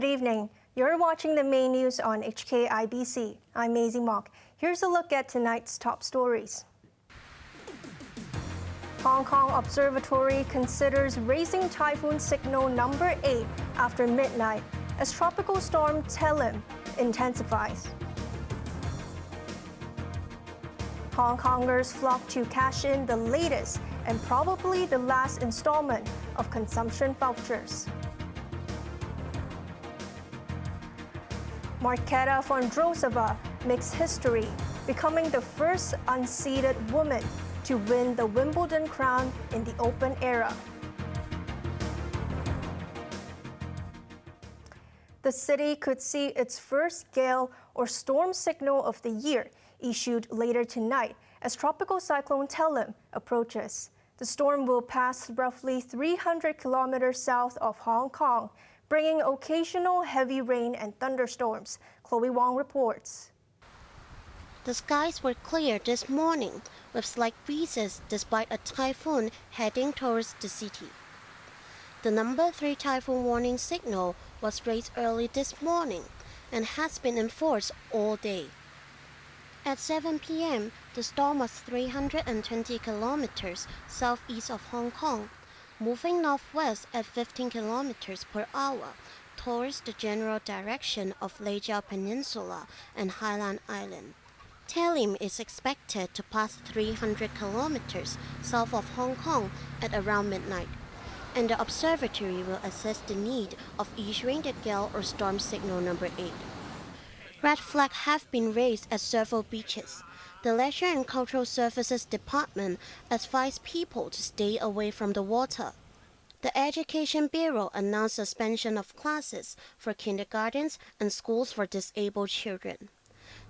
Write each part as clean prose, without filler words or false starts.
Good evening. You're watching the main news on HKIBC. I'm Maisy Mok. Here's a look at tonight's top stories. Hong Kong Observatory considers raising typhoon signal number 8 after midnight as tropical storm Talim intensifies. Hongkongers flock to cash in the latest and probably the last installment of consumption vouchers. Marketa Vondrousova makes history, becoming the first unseeded woman to win the Wimbledon crown in the Open era. The city could see its first gale or storm signal of the year issued later tonight as tropical cyclone Talim approaches. The storm will pass roughly 300 kilometers south of Hong Kong, bringing occasional heavy rain and thunderstorms. Chloe Wong reports. The skies were clear this morning, with slight breezes despite a typhoon heading towards the city. The number 3 typhoon warning signal was raised early this morning and has been enforced all day. At 7 p.m., the storm was 320 kilometers southeast of Hong Kong, moving northwest at 15 kilometers per hour towards the general direction of Lejiao Peninsula and Hainan Island. Talim is expected to pass 300 kilometers south of Hong Kong at around midnight, and the observatory will assess the need of issuing the gale or storm signal number 8. Red flags have been raised at several beaches. The Leisure and Cultural Services Department advised people to stay away from the water. The Education Bureau announced suspension of classes for kindergartens and schools for disabled children.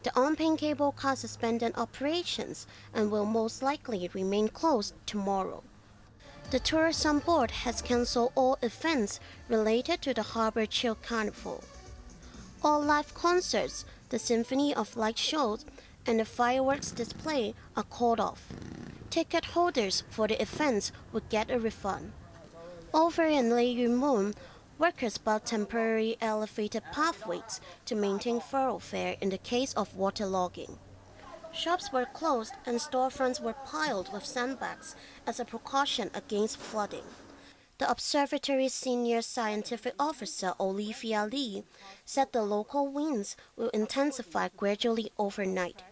The on-paying cable car suspended operations and will most likely remain closed tomorrow. The Tourism Board has cancelled all events related to the Harbour Chill Carnival. All live concerts, the Symphony of Light shows, and the fireworks display are called off. Ticket holders for the events will get a refund. Over in Lei Yun Moon, workers built temporary elevated pathways to maintain thoroughfare in the case of waterlogging. Shops were closed and storefronts were piled with sandbags as a precaution against flooding. The observatory's senior scientific officer, Olivia Lee, said the local winds will intensify gradually overnight.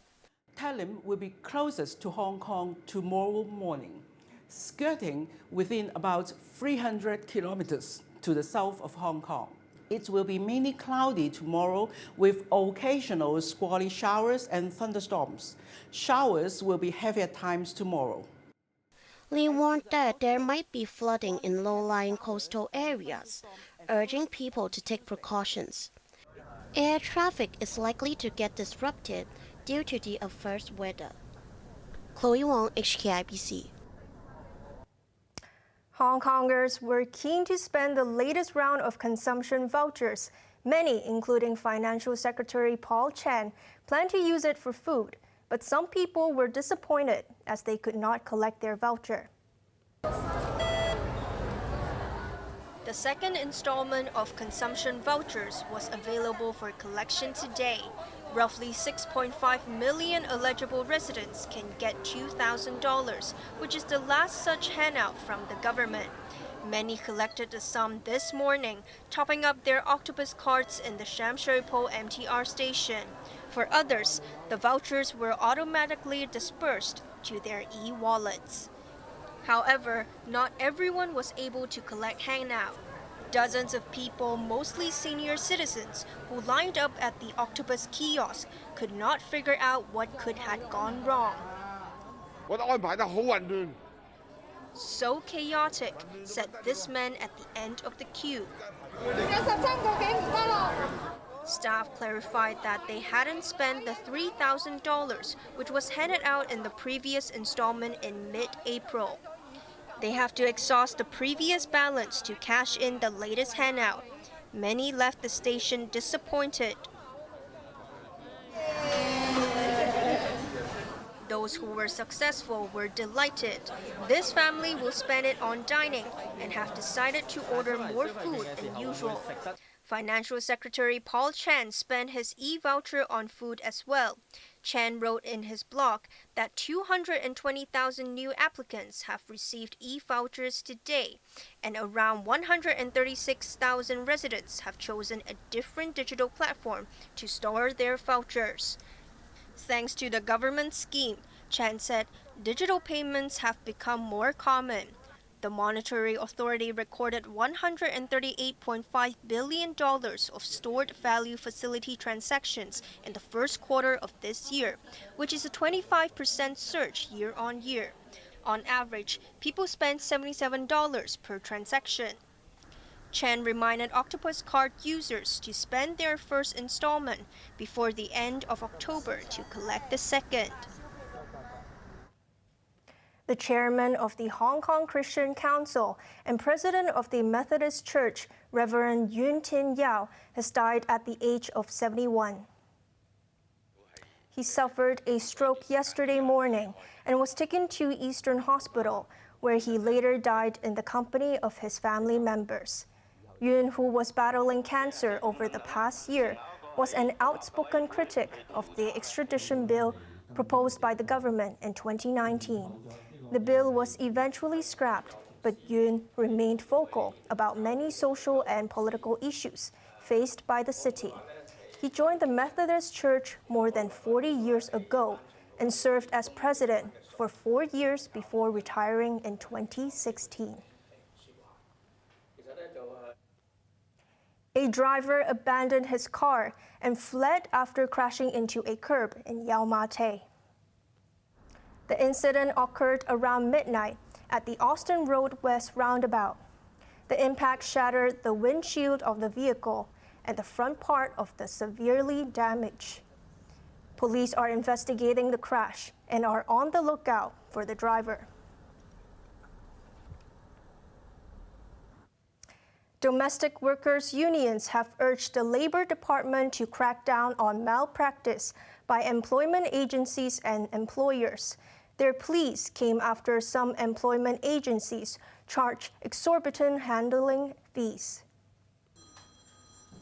Talim will be closest to Hong Kong tomorrow morning, skirting within about 300 kilometers to the south of Hong Kong. It will be mainly cloudy tomorrow with occasional squally showers and thunderstorms. Showers will be heavy at times tomorrow. Lee warned that there might be flooding in low-lying coastal areas, urging people to take precautions. Air traffic is likely to get disrupted due to the adverse weather. Chloe Wong, HKIBC. Hongkongers were keen to spend the latest round of consumption vouchers. Many, including Financial Secretary Paul Chan, plan to use it for food. But some people were disappointed as they could not collect their voucher. The second installment of consumption vouchers was available for collection today. Roughly 6.5 million eligible residents can get $2,000, which is the last such handout from the government. Many collected the sum this morning, topping up their octopus cards in the Sham Shui Po MTR station. For others, the vouchers were automatically dispersed to their e-wallets. However, not everyone was able to collect handout. Dozens of people, mostly senior citizens, who lined up at the octopus kiosk could not figure out what could have gone wrong. So chaotic, said this man at the end of the queue. Staff clarified that they hadn't spent the $3,000, which was handed out in the previous installment in mid-April. They have to exhaust the previous balance to cash in the latest handout. Many left the station disappointed. Those who were successful were delighted. This family will spend it on dining and have decided to order more food than usual. Financial Secretary Paul Chan spent his e-voucher on food as well. Chan wrote in his blog that 220,000 new applicants have received e-vouchers today, and around 136,000 residents have chosen a different digital platform to store their vouchers. Thanks to the government scheme, Chan said, digital payments have become more common. The Monetary Authority recorded $138.5 billion of stored value facility transactions in the first quarter of this year, which is a 25% surge year on year. On average, people spend $77 per transaction. Chen reminded Octopus Card users to spend their first installment before the end of October to collect the second. The chairman of the Hong Kong Christian Council and president of the Methodist Church, Reverend Yoon has died at the age of 71. He suffered a stroke yesterday morning and was taken to Eastern Hospital, where he later died in the company of his family members. Yoon, who was battling cancer over the past year, was an outspoken critic of the extradition bill proposed by the government in 2019. The bill was eventually scrapped, but Yoon remained vocal about many social and political issues faced by the city. He joined the Methodist Church more than 40 years ago and served as president for 4 years before retiring in 2016. A driver abandoned his car and fled after crashing into a curb in Yau Ma Tei. The incident occurred around midnight at the Austin Road West roundabout. The impact shattered the windshield of the vehicle and the front part of the severely damaged. Police are investigating the crash and are on the lookout for the driver. Domestic workers' unions have urged the Labor Department to crack down on malpractice by employment agencies and employers. Their pleas came after some employment agencies charge exorbitant handling fees.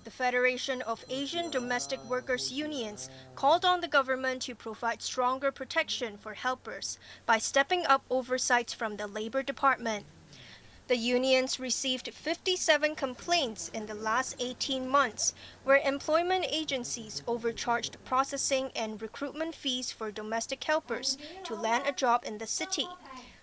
The Federation of Asian Domestic Workers Unions called on the government to provide stronger protection for helpers by stepping up oversights from the Labor Department. The unions received 57 complaints in the last 18 months, where employment agencies overcharged processing and recruitment fees for domestic helpers to land a job in the city.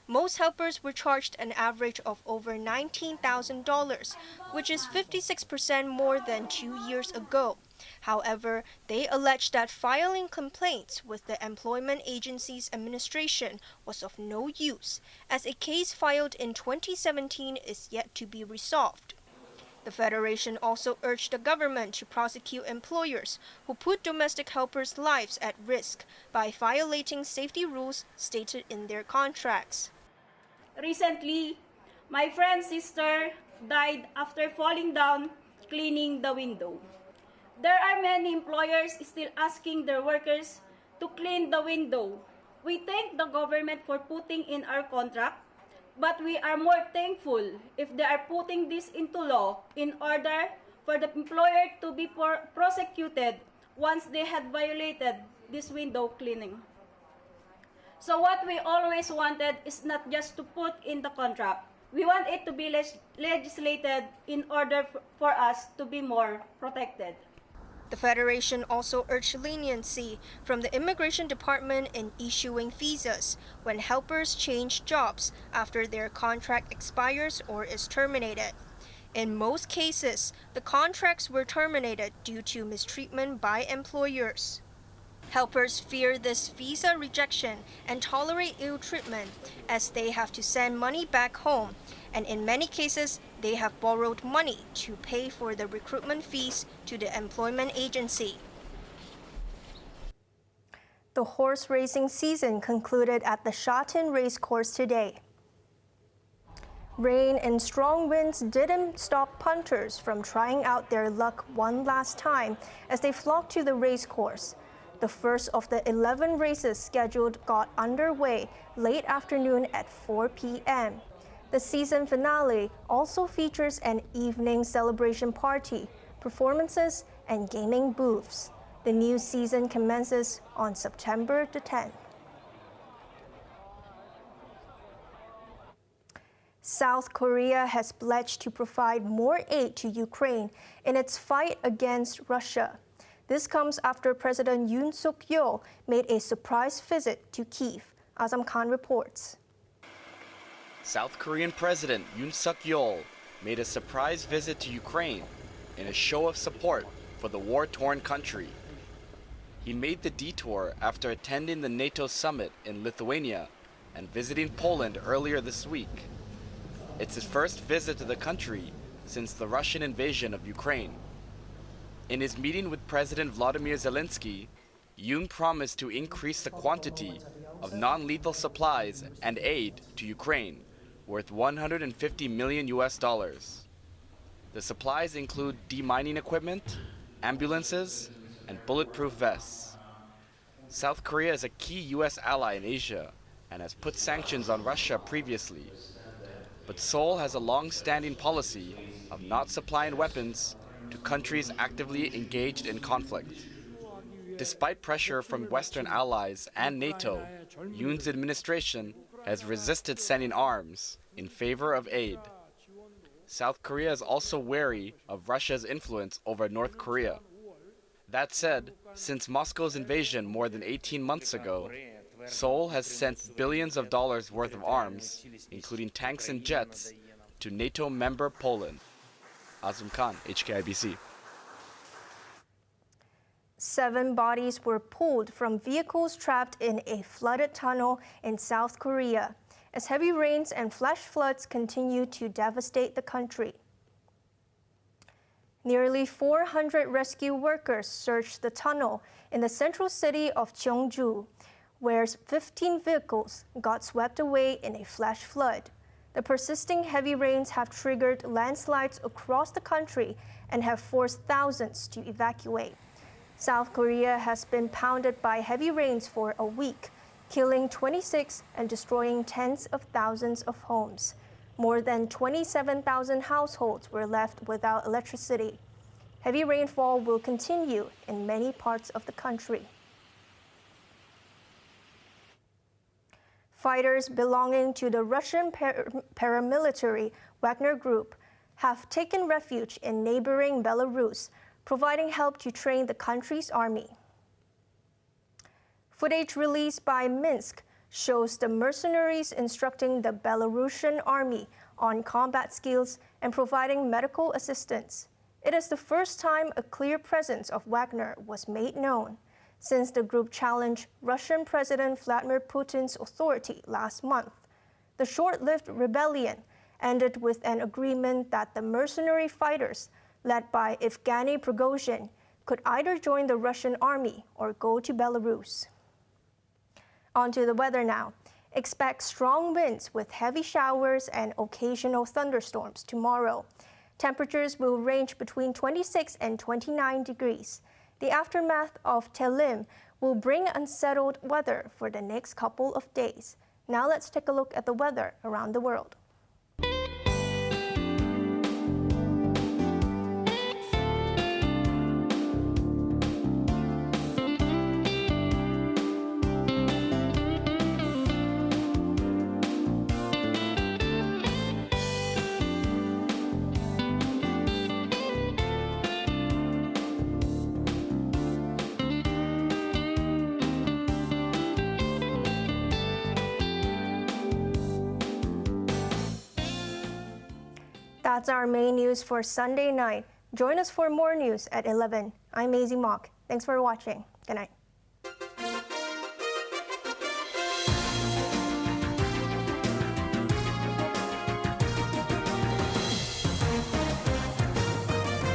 Most helpers were charged an average of over $19,000, which is 56% more than 2 years ago. However, they alleged that filing complaints with the Employment Agency's administration was of no use, as a case filed in 2017 is yet to be resolved. The Federation also urged the government to prosecute employers who put domestic helpers' lives at risk by violating safety rules stated in their contracts. Recently, my friend's sister died after falling down cleaning the window. There are many employers still asking their workers to clean the window. We thank the government for putting in our contract, but we are more thankful if they are putting this into law in order for the employer to be prosecuted once they had violated this window cleaning. So what we always wanted is not just to put in the contract. We want it to be legislated in order for us to be more protected. The Federation also urged leniency from the Immigration Department in issuing visas when helpers change jobs after their contract expires or is terminated. In most cases, the contracts were terminated due to mistreatment by employers. Helpers fear this visa rejection and tolerate ill treatment as they have to send money back home, and in many cases, they have borrowed money to pay for the recruitment fees to the employment agency. The horse racing season concluded at the Shatin Racecourse today. Rain and strong winds didn't stop punters from trying out their luck one last time as they flocked to the racecourse. The first of the 11 races scheduled got underway late afternoon at 4 p.m. The season finale also features an evening celebration party performances, and gaming booths. The new season commences on September the 10th. South Korea has pledged to provide more aid to Ukraine in its fight against Russia. This comes after President Yoon Suk-yeol made a surprise visit to Kyiv. Azam Khan reports. South Korean President Yoon Suk-yeol made a surprise visit to Ukraine in a show of support for the war-torn country. He made the detour after attending the NATO summit in Lithuania and visiting Poland earlier this week. It's his first visit to the country since the Russian invasion of Ukraine. In his meeting with President Vladimir Zelensky, Yoon promised to increase the quantity of non-lethal supplies and aid to Ukraine, worth $150 million. The supplies include demining equipment, ambulances, and bulletproof vests. South Korea is a key U.S. ally in Asia and has put sanctions on Russia previously. But Seoul has a long-standing policy of not supplying weapons to countries actively engaged in conflict. Despite pressure from Western allies and NATO, Yoon's administration has resisted sending arms in favor of aid. South Korea is also wary of Russia's influence over North Korea. That said, since Moscow's invasion more than 18 months ago, Seoul has sent billions of dollars worth of arms, including tanks and jets, to NATO member Poland. Azam Khan, HKIBC. 7 bodies were pulled from vehicles trapped in a flooded tunnel in South Korea as heavy rains and flash floods continue to devastate the country. Nearly 400 rescue workers searched the tunnel in the central city of Cheongju, where 15 vehicles got swept away in a flash flood. The persisting heavy rains have triggered landslides across the country and have forced thousands to evacuate. South Korea has been pounded by heavy rains for a week, killing 26 and destroying tens of thousands of homes. More than 27,000 households were left without electricity. Heavy rainfall will continue in many parts of the country. Fighters belonging to the Russian paramilitary Wagner group have taken refuge in neighboring Belarus, providing help to train the country's army. Footage released by Minsk shows the mercenaries instructing the Belarusian army on combat skills and providing medical assistance. It is the first time a clear presence of Wagner was made known since the group challenged Russian President Vladimir Putin's authority last month. The short-lived rebellion ended with an agreement that the mercenary fighters, led by Evgeny Prigozhin, could either join the Russian army or go to Belarus. On to the weather now. Expect strong winds with heavy showers and occasional thunderstorms tomorrow. Temperatures will range between 26 and 29 degrees. The aftermath of Talim will bring unsettled weather for the next couple of days. Now let's take a look at the weather around the world. That's our main news for Sunday night. Join us for more news at 11. I'm Maisy Mok. Thanks for watching. Good night.